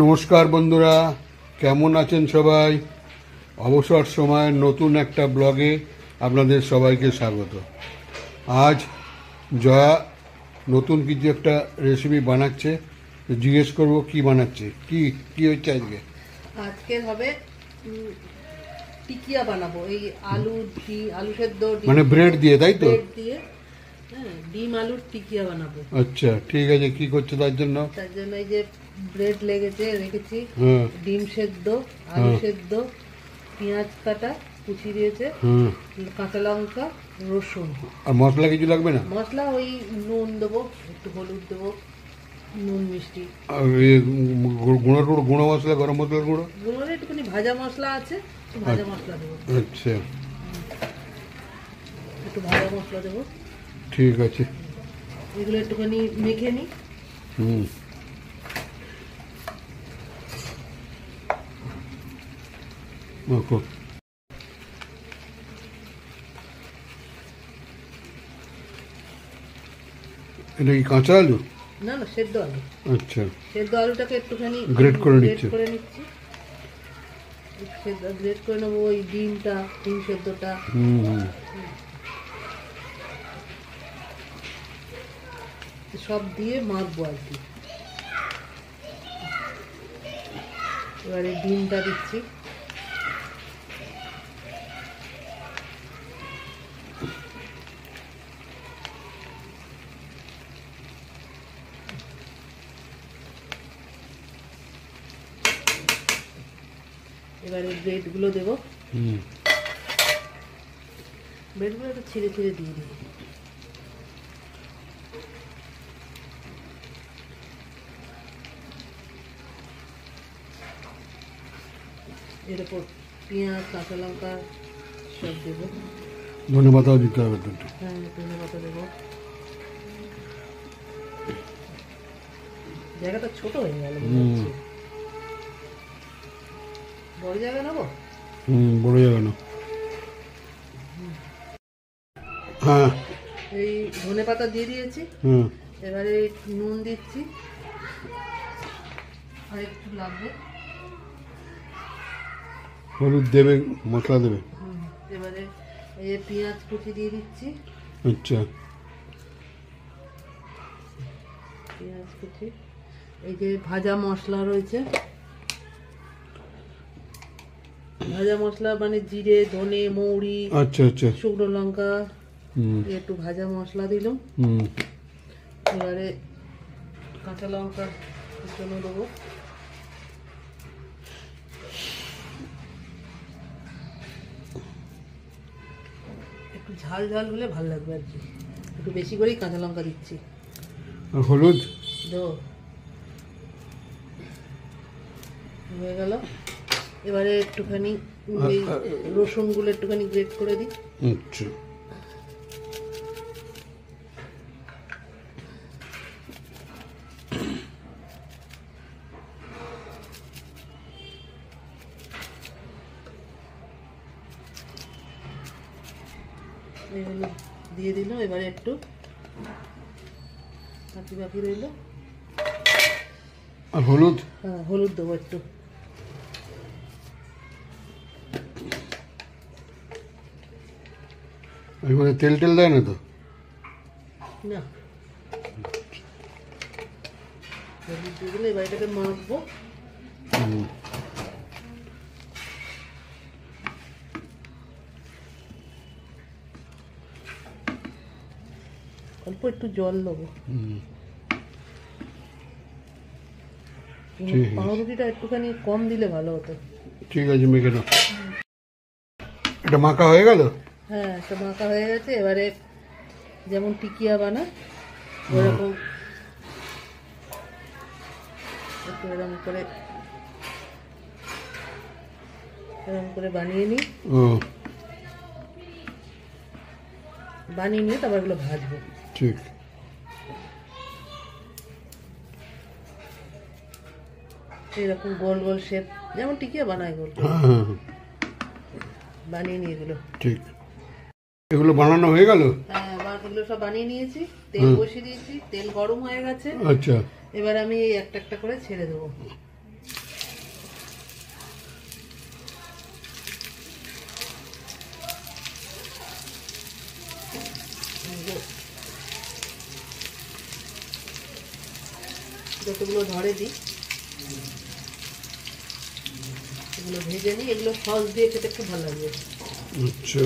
নমস্কার বন্ধুরা, কেমন আছেন সবাই? অবসর সময়ের নতুন একটা ব্লগে আপনাদের সবাইকে স্বাগত। আজ জয়া নতুন কিছু একটা রেসিপি বানাচ্ছে, জিজ্ঞেস করব কি বানাচ্ছে, কি হচ্ছে আজকে? আজকে হবে টিকিয়া বানাবো। এই আলু সেদ্ধ, মানে ব্রেড দিয়ে, তাই তো? ব্রেড দিয়ে ডিম আলুর টিকিয়া বানাবো। আচ্ছা, ঠিক আছে। কি করছে তার জন্য? এই যে ব্রেড রেখেছি, ডিম সেদ্ধ, আলু সেদ্ধ, পেঁয়াজ কাটা কুচি দিয়েছে, কাঁচা লঙ্কা, রসুন। আর মশলা কিছু লাগবে না? মশলা ওই নুন দেবো, একটু হলুদ দেবো, নুন মিষ্টি। আর গুঁড়ো মশলা, গরম মশলার গুঁড়ো একটুখানি ভাজা মশলা আছে, ভাজা মশলা দেবো। আচ্ছা, একটু ভাজা মশলা দেবো। ঠিক আছে, এগুলো একটুখানি মেখে নিই। মাখো। এটা কি কাঁচা আলু? না, সেদ্ধ আলু। আচ্ছা, সেদ্ধ আলুটাকে একটুখানি গ্রেট করে নিচ্ছি। গ্রেট করে নেবো ওই ডিম সেদ্ধটা। সব দিয়ে মাখবো আর কি। এবারে ডিমটা দিচ্ছি। এবারে ব্রেডগুলো দেবো। ব্রেডগুলো একটু ছিঁড়ে দিয়ে দিই। এর উপর পেঁয়াজ, কাঁচা লঙ্কা সব দেবো। ধনেপাতাও দিতে হবে। হ্যাঁ, ধনেপাতা দেবো। জায়গাটা ছোট হয়ে গেল, বড় জায়গা নেবো। বড় জায়গা না। হ্যাঁ, এই ধনেপাতা দিয়ে দিয়েছি। এবারে নুন দিচ্ছি, আর একটু লাগবে। হলুদ দেবে, মশলা দেবে। এবারে এই পেঁয়াজ কুচি দিয়ে দিচ্ছি। আচ্ছা, পেঁয়াজ কুচি, এই যে ভাজা মশলা রয়েছে, ভাজা মশলা মানে জিরে, ধনে, মৌরি, আচ্ছা আচ্ছা, শুকনো লঙ্কা, একটু ভাজা মশলা দিলাম। এবারে কাঁচা লঙ্কা জন্য দেবো। একটু ঝাল হলে ভালো লাগবে আর কি, একটু বেশি করেই কাঁচা লঙ্কা দিচ্ছি। আর হলুদ দেবো। হয়ে গেল। এবারে একটুখানি রসুনগুলো একটুখানি গ্রেট করে দিই। আচ্ছা, এগুলো দিয়ে দিলাম। এবারে একটু বাকি রইল। আর হলুদ? হ্যাঁ, হলুদ দেবো একটু। এর মধ্যে তেল দেয় না তো? না, হলুদ দিয়ে দিলে এবার এটাকে মাখবো। অল্প একটু জল দেবো। পাউরুটিটা একটুখানি কম দিলে ভালো হতো। ঠিক আছে, মেখে নাও। এটা মাখা হয়ে গেল? হ্যাঁ, এটা মাখা হয়ে গেছে। এবারে যেমন টিকিয়া বানা ওরকম একটু এরকম করে বানিয়ে নিই। বানিয়ে নিয়ে তারপর এগুলো ভাজবো। ঠিক, এরকম গোল গোল শেপ, যেমন টিকিয়া বানায় গোল বানিয়ে নিয়ে এগুলো। ঠিক, এগুলো বানানো হয়ে গেল? হ্যাঁ, এগুলো সব বানিয়ে নিয়েছি। তেল বসিয়ে দিয়েছি, তেল গরম হয়ে গেছে। আচ্ছা, এবার আমি একটা একটা করে ছেড়ে দেবো। যতগুলো ধরে দিই এগুলো ভেজে নিই। এগুলো সস দিয়ে খেতে খুব ভালো লাগবে। আচ্ছা,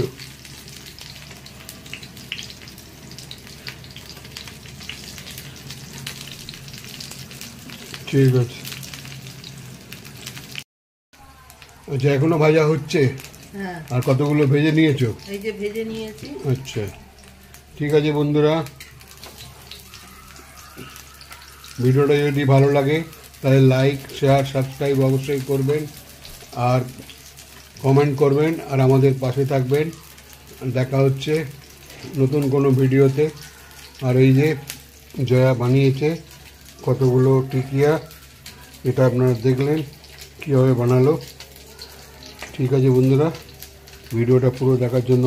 ঠিক আছে। আচ্ছা, এখনো ভাজা হচ্ছে? হ্যাঁ, আর কতগুলো ভেজে নিয়েছো? এই যে ভেজে নিয়েছি। আচ্ছা, ঠিক আছে বন্ধুরা, ভিডিওটা যদি ভালো লাগে তাহলে লাইক, শেয়ার, সাবস্ক্রাইব অবশ্যই করবেন, আর কমেন্ট করবেন, আর আমাদের পাশে থাকবেন। দেখা হচ্ছে নতুন কোনো ভিডিওতে। আর এই যে জয়া বানিয়েছে কতগুলো টিকিয়া, এটা আপনারা দেখলেন কীভাবে বানালো। ঠিক আছে বন্ধুরা, ভিডিওটা পুরো দেখার জন্য